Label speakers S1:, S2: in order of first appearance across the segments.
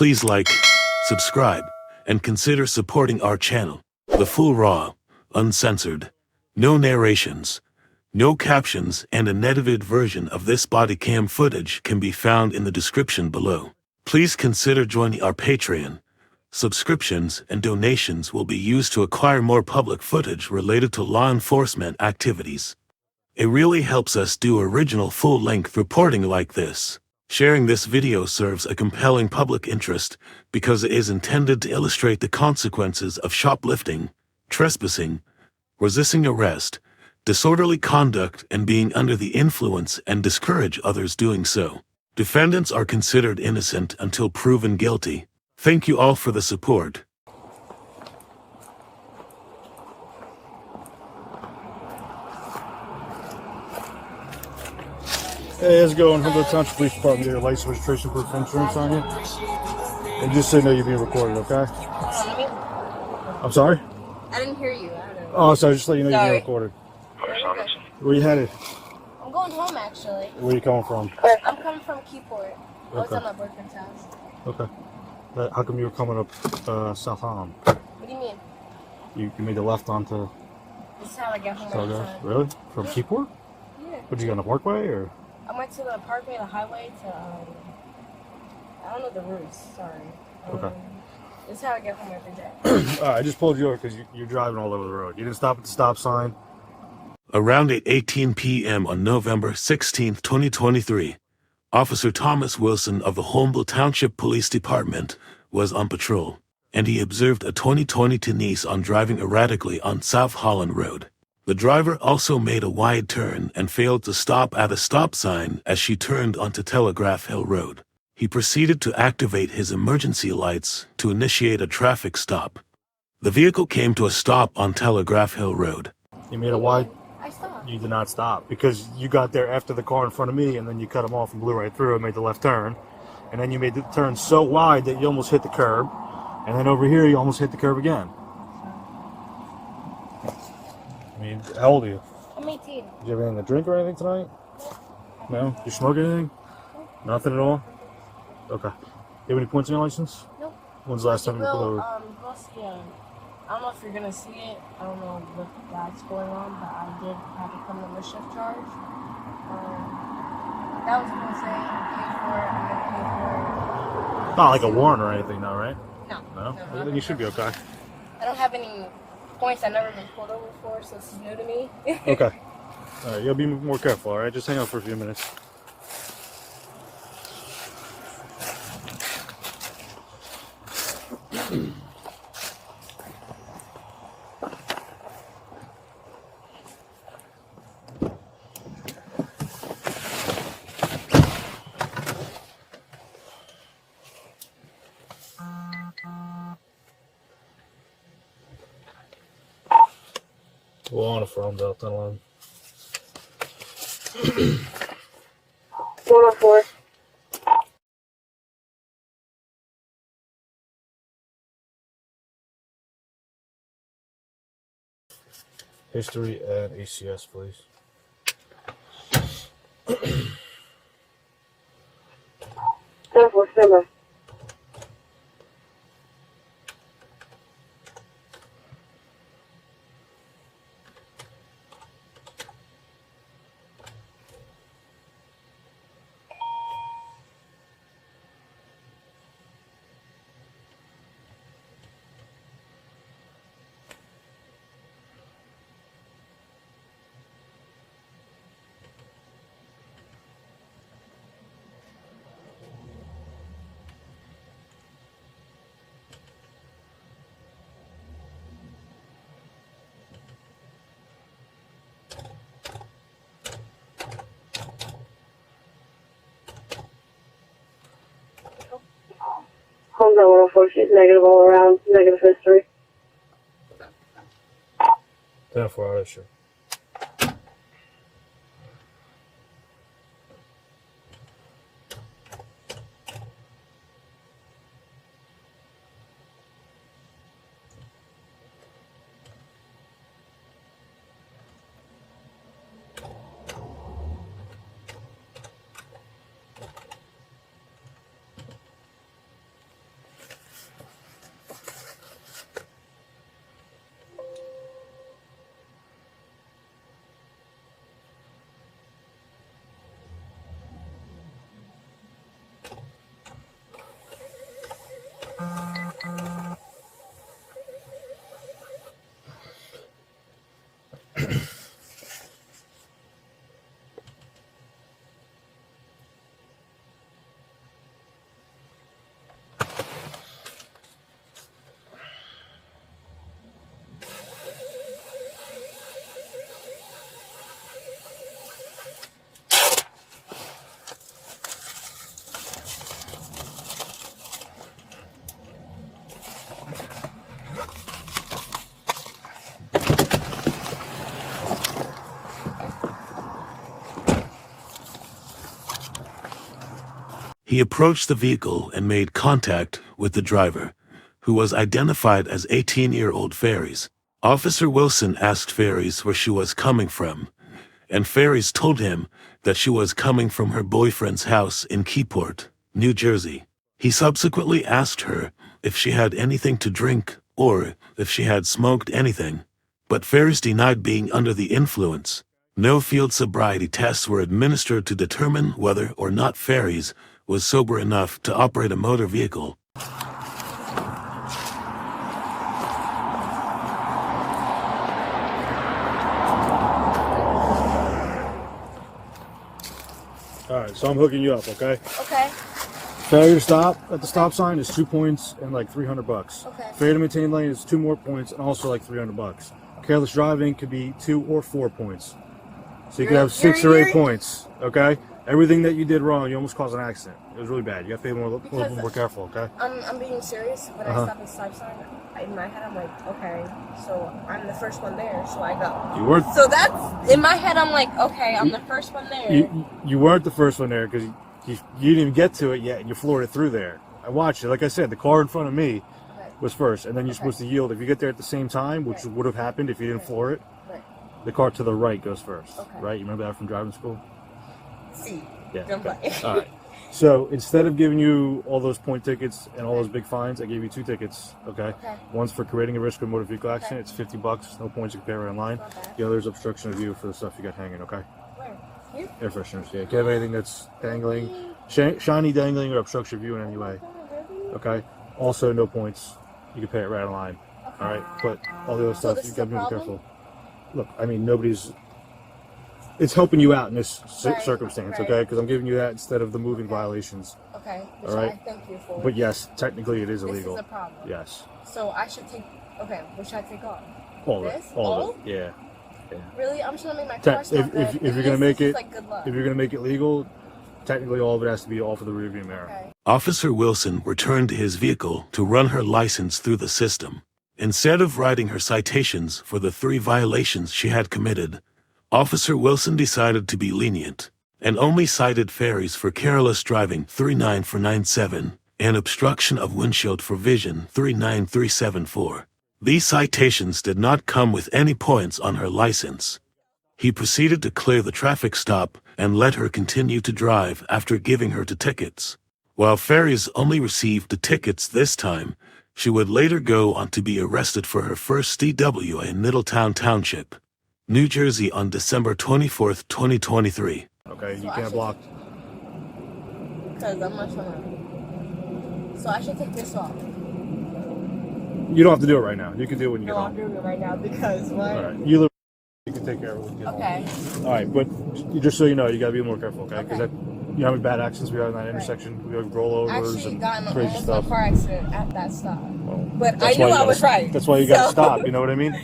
S1: Please like, subscribe, and consider supporting our channel. The full raw, uncensored, no narrations, no captions, and unedited version of this body cam footage can be found in the description below. Please consider joining our Patreon. Subscriptions and donations will be used to acquire more public footage related to law enforcement activities. It really helps us do original full-length reporting like this. Sharing this video serves a compelling public interest because it is intended to illustrate the consequences of shoplifting, trespassing, resisting arrest, disorderly conduct, and being under the influence, and discourage others doing so. Defendants are considered innocent until proven guilty. Thank you all for the support.
S2: Hey, how's it going? Holmdel Township Police Department, your license registration proof of insurance on you. And just so you know, you're being recorded, okay? I'm sorry?
S3: I didn't hear you.
S2: Oh, sorry, just let you know you're being recorded. Where you headed?
S3: I'm going home, actually.
S2: Where you coming from?
S3: I'm coming from Keyport. I was at my boyfriend's house.
S2: Okay. How come you were coming up South Holland?
S3: What do you mean?
S2: You made the left onto...
S3: This is how I get home every time.
S2: Really? From Keyport?
S3: Yeah.
S2: Would you go on the parkway, or...?
S3: I went to the parkway, the highway, to, I don't know the routes, sorry.
S2: Okay.
S3: This is how I get home every day.
S2: Alright, I just pulled you over because you're driving all over the road. You didn't stop at the stop sign.
S1: Around 8:18 p.m. on November 16, 2023, Officer Thomas Wilson of the Holmdel Township Police Department was on patrol, and he observed a 2022 Nissan driving erratically on South Holland Road. The driver also made a wide turn and failed to stop at a stop sign as she turned onto Telegraph Hill Road. He proceeded to activate his emergency lights to initiate a traffic stop. The vehicle came to a stop on Telegraph Hill Road.
S2: You made a wide...
S3: I stopped.
S2: You did not stop because you got there after the car in front of me, and then you cut him off and blew right through and made the left turn. And then you made the turn so wide that you almost hit the curb. And then over here, you almost hit the curb again. I mean, how old are you?
S3: I'm 18.
S2: Did you have anything to drink or anything tonight? No? You smoke anything? Nothing at all? Okay. You have any points on your license?
S3: Nope.
S2: When's the last time you pulled over?
S3: I don't know if you're gonna see it. I don't know what that's going on, but I did have a criminal mischief charge. That was gonna say pay for it. I'm gonna pay for it.
S2: Not like a warrant or anything, though, right?
S3: No.
S2: No? Well, then you should be okay.
S3: I don't have any points. I've never been pulled over for, so this is new to me.
S2: Okay. All right, you'll be more careful, all right? Just hang out for a few minutes. We're on a Holmdel Township.
S3: 104.
S2: History and ACS, please.
S3: 747. Holmdel 104, she's negative all around, negative history.
S2: 10-4 out, sure.
S1: He approached the vehicle and made contact with the driver, who was identified as 18-year-old Pharyze. Officer Wilson asked Pharyze where she was coming from, and Pharyze told him that she was coming from her boyfriend's house in Keyport, New Jersey. He subsequently asked her if she had anything to drink or if she had smoked anything, but Pharyze denied being under the influence. No field sobriety tests were administered to determine whether or not Pharyze was sober enough to operate a motor vehicle.
S2: Alright, so I'm hooking you up, okay?
S3: Okay.
S2: Failure to stop at the stop sign is 2 points and like $300.
S3: Okay.
S2: Failure to maintain lane is 2 more points and also like $300. Careless driving could be 2 or 4 points. So you could have 6 or 8 points, okay? Everything that you did wrong, you almost caused an accident. It was really bad. You got to be a little more careful, okay?
S3: I'm being serious. When I stop at the stop sign, in my head I'm like, okay, so I'm the first one there, so I go.
S2: You weren't.
S3: So that's in my head. I'm like, okay, I'm the first one there.
S2: You weren't the first one there because you didn't even get to it yet, and you floored it through there. I watched it. Like I said, the car in front of me was first, and then you're supposed to yield. If you get there at the same time, which would have happened if you didn't floor it, the car to the right goes first. Right? You remember that from driving school?
S3: See.
S2: Yeah.
S3: Okay.
S2: All right. So instead of giving you all those point tickets and all those big fines, I gave you 2 tickets. Okay. One's for creating a risk of a motor vehicle accident. It's $50. No points. You can pay right online. The other is obstruction of view for the stuff you got hanging. Okay.
S3: Where? Here?
S2: Air fresheners. Yeah. If you have anything that's dangling, shiny, dangling, or obstruction of view in any way. Okay. Also, no points. You can pay it right online. All right. But all the other stuff, you got to be careful. Look, I mean, it's helping you out in this circumstance, okay? Because I'm giving you that instead of the moving violations.
S3: Okay.
S2: All right.
S3: I thank you for.
S2: But yes, technically it is illegal.
S3: This is a problem.
S2: Yes.
S3: So I should take. Okay, what should I take off?
S2: All of it. All of it. Yeah.
S3: Really, I'm just gonna make my car stop.
S2: If you're gonna make it,
S3: like, good luck.
S2: if you're gonna make it legal, technically all of it has to be off of the rearview mirror.
S3: Okay.
S1: Officer Wilson returned to his vehicle to run her license through the system. Instead of writing her citations for the 3 violations she had committed, Officer Wilson decided to be lenient and only cited Pharyze for careless driving 39497 and obstruction of windshield for vision 39374. These citations did not come with any points on her license. He proceeded to clear the traffic stop and let her continue to drive after giving her 2 tickets. While Pharyze only received the tickets this time, she would later go on to be arrested for her first DUI in Holmdel Township, New Jersey on December 24th, 2023.
S2: Okay, you can't block.
S3: Because I'm not trying to. So I should take this off.
S2: You don't have to do it right now. You can do it when you get
S3: No,
S2: home.
S3: I'm doing it right now because what?
S2: All right. You can take care of it when you get
S3: Okay.
S2: home. All right, but just so you know, you got to be more careful, okay? Because you know how many bad accidents we have in that intersection? We have rollovers
S3: Actually,
S2: and
S3: got in
S2: crazy
S3: almost
S2: stuff.
S3: a car accident at that stop.
S2: Well,
S3: But I knew I was right.
S2: That's why you got to stop. You know what I mean?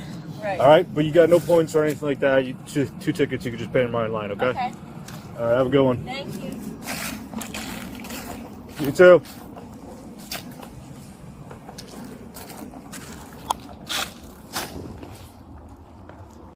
S3: Right.
S2: All right, but you got no points or anything like that. You 2 tickets. You can just pay them right in line, okay?
S3: Okay.
S2: All right, have a good one.
S3: Thank you.
S2: You too.